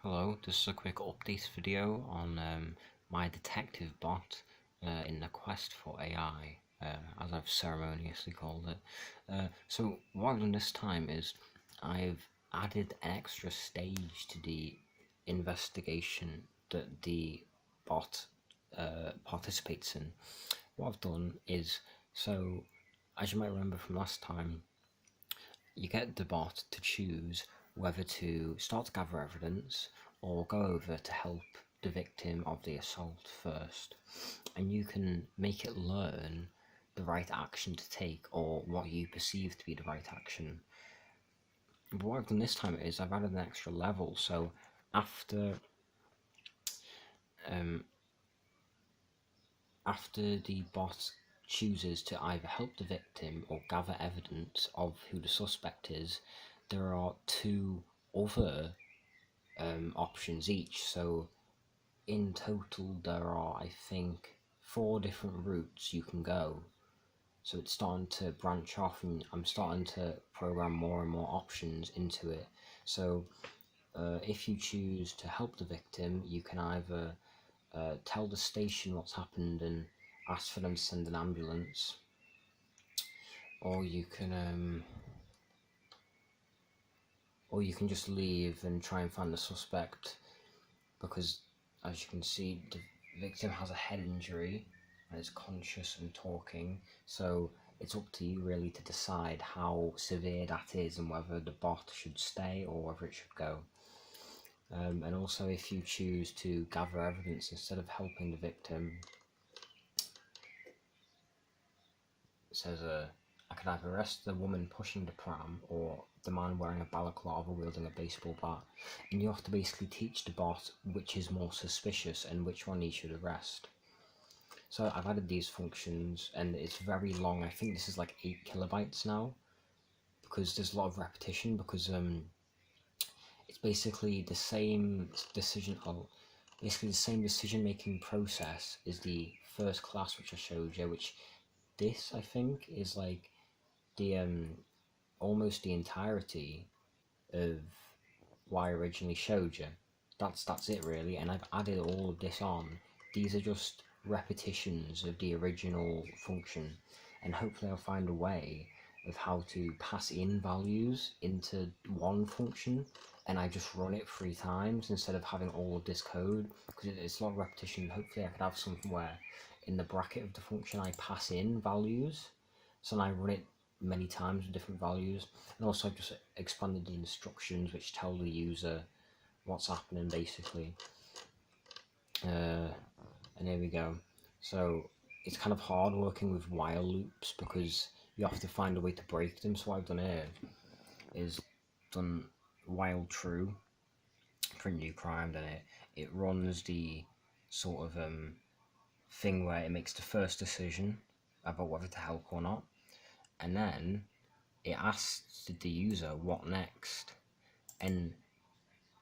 Hello, this is a quick update video on my detective bot in the quest for AI, as I've ceremoniously called it. So what I've done this time is I've added an extra stage to the investigation that the bot participates in. What I've done is, so as you might remember from last time, you get the bot to choose whether to start to gather evidence or go over to help the victim of the assault first, and you can make it learn the right action to take or what you perceive to be the right action. But what I've done this time is I've added an extra level, so after the bot chooses to either help the victim or gather evidence of who the suspect is, there are two other options each. So in total there are, I think, 4 different routes you can go. So it's starting to branch off, and I'm starting to program more and more options into it. So if you choose to help the victim, you can either tell the station what's happened and ask for them to send an ambulance, or you can just leave and try and find the suspect, because as you can see, the victim has a head injury and is conscious and talking, so it's up to you really to decide how severe that is and whether the bot should stay or whether it should go. And also, if you choose to gather evidence instead of helping the victim, it says I could either arrest the woman pushing the pram or the man wearing a balaclava wielding a baseball bat, and you have to basically teach the bot which is more suspicious and which one he should arrest. So I've added these functions, and it's very long. I think this is like 8 kilobytes now, because there's a lot of repetition, because it's basically the same decision making process as the first class which I showed you, which this, I think, is like the almost the entirety of what I originally showed you. That's it really, and I've added all of this on. These are just repetitions of the original function, and hopefully I'll find a way of how to pass in values into one function, and I just run it 3 times instead of having all of this code, because it's a lot of repetition. Hopefully I could have something where in the bracket of the function I pass in values, so then I run it many times with different values. And also I've just expanded the instructions which tell the user what's happening basically. And here we go. So it's kind of hard working with while loops because you have to find a way to break them. So what I've done here is done while true for a new crime. Then it runs the sort of thing where it makes the first decision about whether to help or not, and then it asks the user what next, and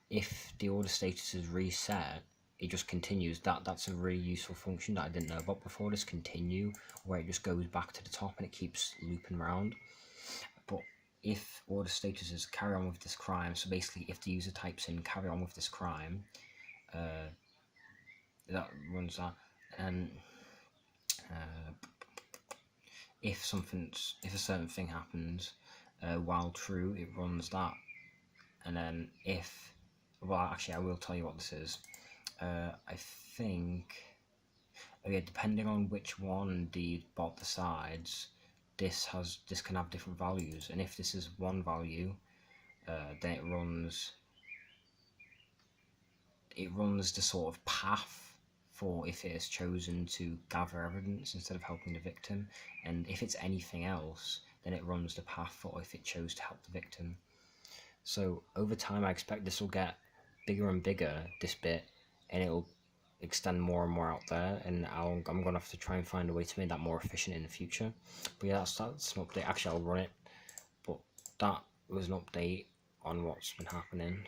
if the order status is reset, it just continues. That's a really useful function that I didn't know about before, this continue, where it just goes back to the top and it keeps looping around. But if order status is carry on with this crime, so basically if the user types in carry on with this crime, that runs that, and if a certain thing happens while true, it runs that. And then if, well, actually I will tell you what this is. I think, okay, depending on which one the bot decides, this can have different values, and if this is one value, then it runs the sort of path for if it has chosen to gather evidence instead of helping the victim, and if it's anything else, then it runs the path for if it chose to help the victim. So over time I expect this will get bigger and bigger, this bit, and it'll extend more and more out there, and I'm going to have to try and find a way to make that more efficient in the future. But yeah, that's an update. Actually, I'll run it, but that was an update on what's been happening.